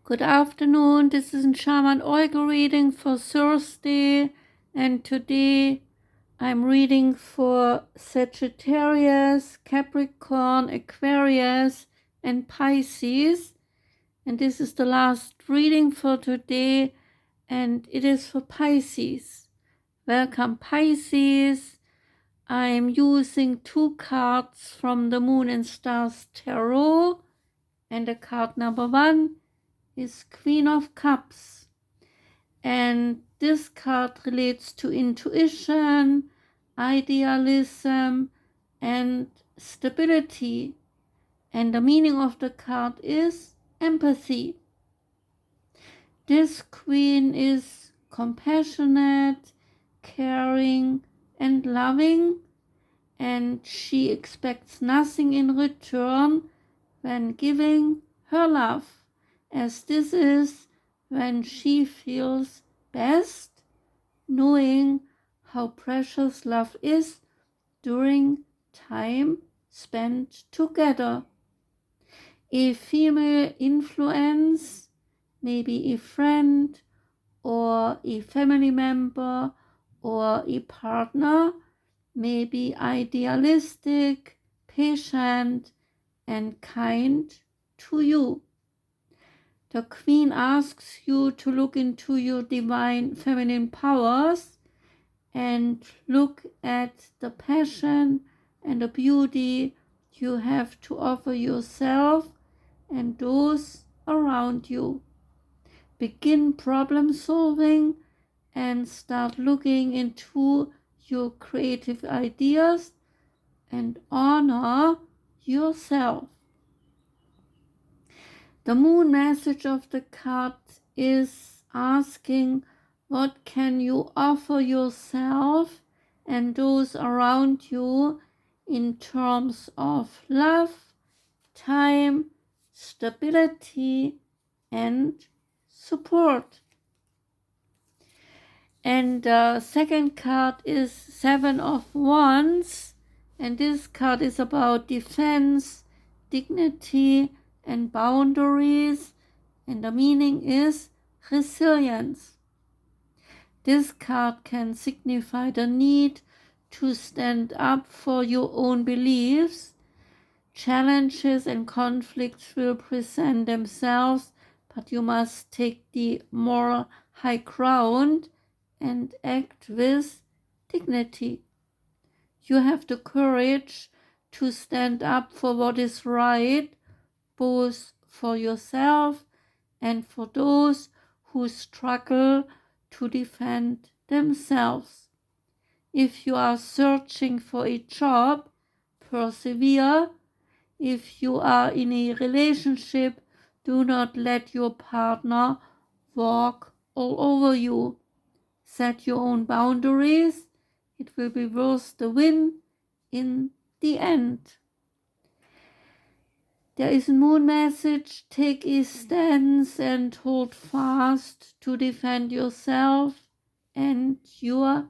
Good afternoon, this is a Shaman Oracle reading for Thursday, and today I'm reading for Sagittarius, Capricorn, Aquarius, and Pisces. And this is the last reading for today, and it is for Pisces. Welcome, Pisces. I'm using 2 cards from the Moon and Stars Tarot, and the card number 1 is Queen of Cups, and this card relates to intuition, idealism, and stability, and the meaning of the card is empathy. This queen is compassionate, caring, and loving, and she expects nothing in return when giving her love, as this is when she feels best, knowing how precious love is during time spent together. A female influence, maybe a friend or a family member or a partner, may be idealistic, patient, and kind to you. The Queen asks you to look into your divine feminine powers and look at the passion and the beauty you have to offer yourself and those around you. Begin problem solving and start looking into your creative ideas and honor yourself. The moon message of the card is asking, what can you offer yourself and those around you in terms of love, time, stability, and support? And the second card is 7 of Wands, and this card is about defense, dignity, and boundaries, and the meaning is resilience. This card can signify the need to stand up for your own beliefs. Challenges and conflicts will present themselves, but you must take the moral high ground and act with dignity. You have the courage to stand up for what is right, both for yourself and for those who struggle to defend themselves. If you are searching for a job, persevere. If you are in a relationship, do not let your partner walk all over you. Set your own boundaries. It will be worth the win in the end. There is a moon message, take a stance and hold fast to defend yourself and your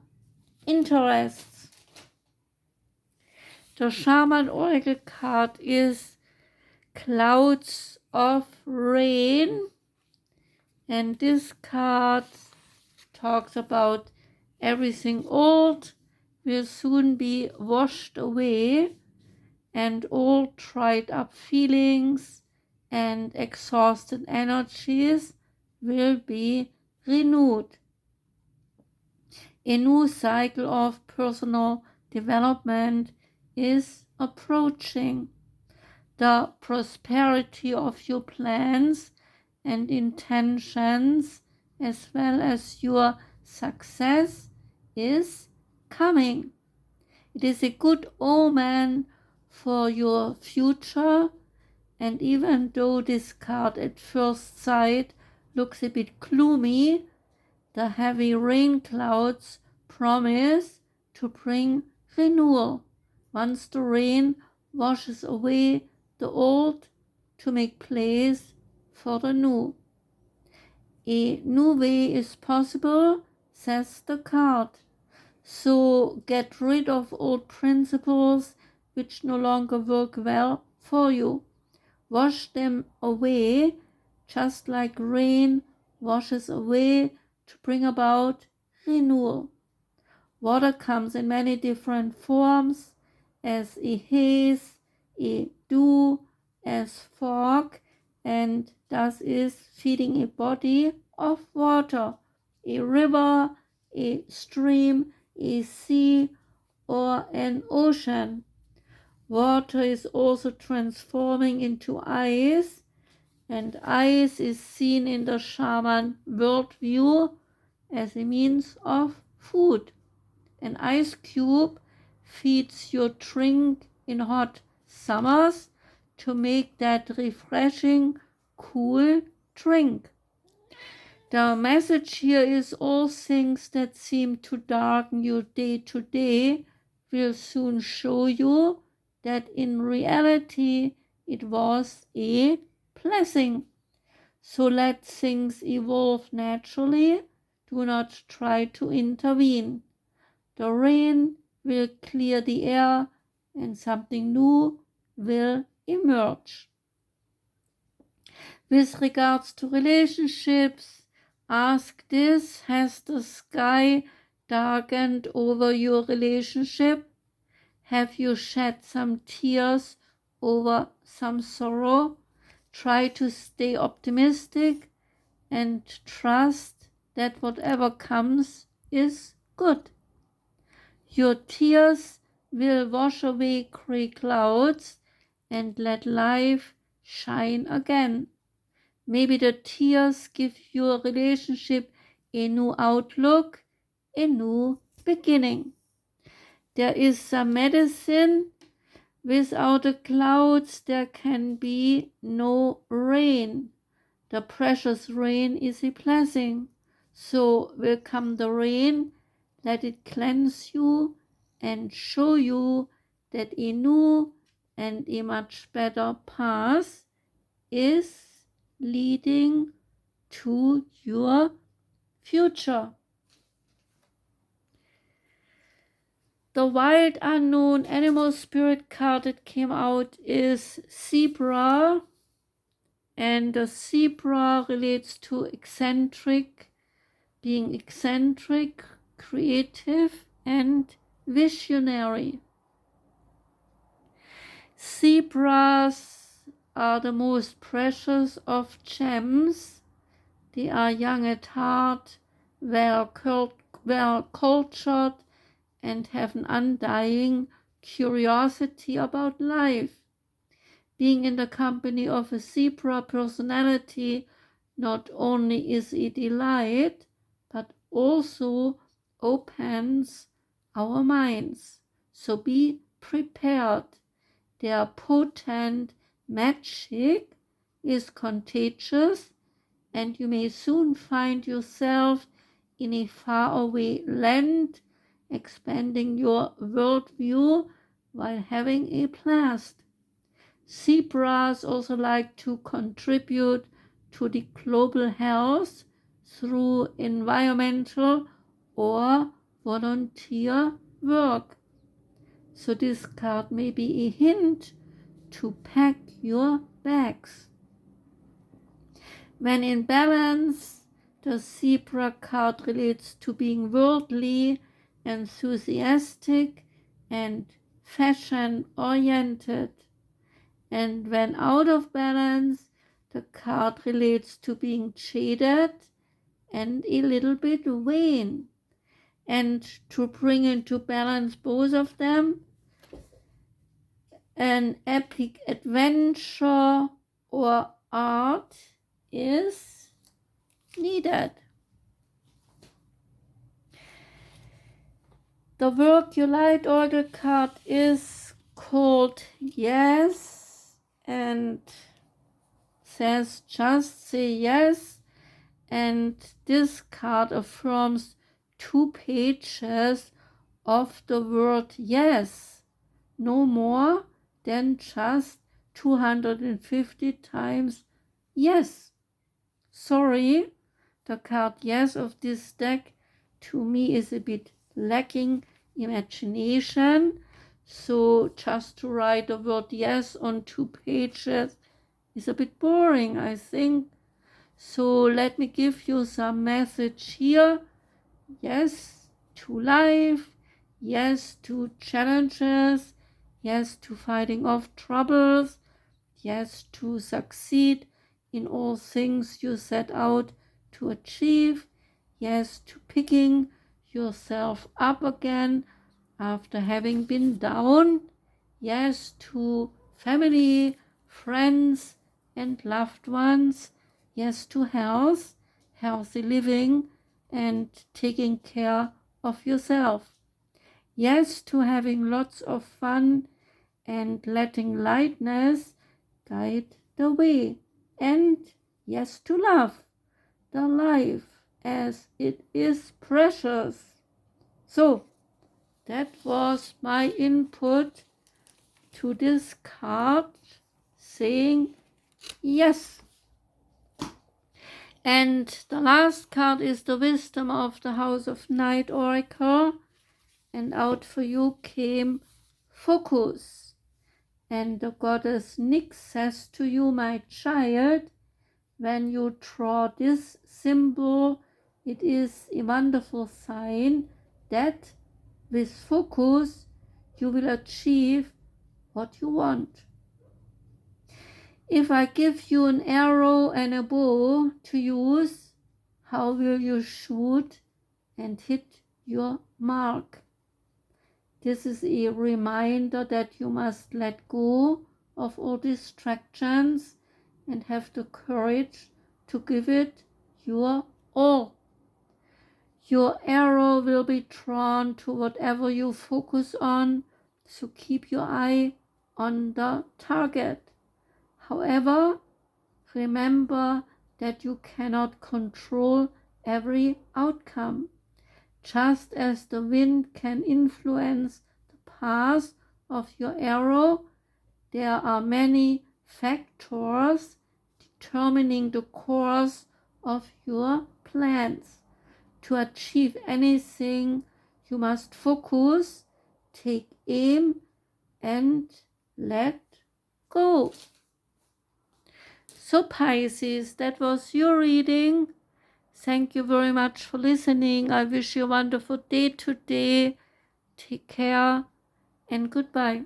interests. The Shaman Oracle card is Clouds of Rain, and this card talks about everything old will soon be washed away, and all dried up feelings and exhausted energies will be renewed. A new cycle of personal development is approaching. The prosperity of your plans and intentions, as well as your success, is coming. It is a good omen for your future, and even though this card at first sight looks a bit gloomy, the heavy rain clouds promise to bring renewal once the rain washes away the old to make place for the new. A new way is possible, says the card. So get rid of old principles which no longer work well for you. Wash them away just like rain washes away to bring about renewal. Water comes in many different forms, as a haze, a dew, as fog, and thus is feeding a body of water, a river, a stream, a sea, or an ocean. Water is also transforming into ice, and ice is seen in the Shaman worldview as a means of food. An ice cube feeds your drink in hot summers to make that refreshing, cool drink. The message here is all things that seem to darken your day to day will soon show you that in reality it was a blessing. So let things evolve naturally. Do not try to intervene. The rain will clear the air and something new will emerge. With regards to relationships, ask this: has the sky darkened over your relationship? Have you shed some tears over some sorrow? Try to stay optimistic and trust that whatever comes is good. Your tears will wash away gray clouds and let life shine again. Maybe the tears give your relationship a new outlook, a new beginning. There is some medicine. Without the clouds there can be no rain. The precious rain is a blessing. So will come the rain, let it cleanse you and show you that a new and a much better path is leading to your future. The wild unknown animal spirit card that came out is zebra, and the zebra relates to eccentric, being eccentric, creative, and visionary. Zebras are the most precious of gems. They are young at heart, well cultured, and have an undying curiosity about life. Being in the company of a zebra personality not only is a delight, but also opens our minds. So be prepared. Their potent magic is contagious, and you may soon find yourself in a faraway land, expanding your worldview while having a blast. Zebras also like to contribute to the global health through environmental or volunteer work. So this card may be a hint to pack your bags. When in balance, the zebra card relates to being worldly, enthusiastic, and fashion-oriented. And when out of balance, the card relates to being jaded and a little bit vain. And to bring into balance both of them, an epic adventure or art is needed. The Work Your Light Oracle card is called Yes and says just say yes, and this card affirms 2 pages of the word yes, no more than just 250 times yes. Sorry, the card yes of this deck to me is a bit lacking imagination, so just to write the word yes on 2 pages is a bit boring, I think. So let me give you some message here. Yes to life, yes to challenges, yes to fighting off troubles, yes to succeed in all things you set out to achieve, yes to picking yourself up again after having been down, yes to family, friends, and loved ones, yes to health, healthy living, and taking care of yourself. Yes to having lots of fun and letting lightness guide the way. And yes to love the life as it is precious. So that was my input to this card saying yes. And the last card is the wisdom of the House of Night Oracle. And out for you came focus. And the goddess Nyx says to you, my child, when you draw this symbol, it is a wonderful sign that with focus you will achieve what you want. If I give you an arrow and a bow to use, how will you shoot and hit your mark? This is a reminder that you must let go of all distractions and have the courage to give it your all. Your arrow will be drawn to whatever you focus on, so keep your eye on the target. However, remember that you cannot control every outcome. Just as the wind can influence the path of your arrow, there are many factors determining the course of your plans. To achieve anything, you must focus, take aim, and let go. So Pisces, that was your reading. Thank you very much for listening. I wish you a wonderful day today. Take care and goodbye.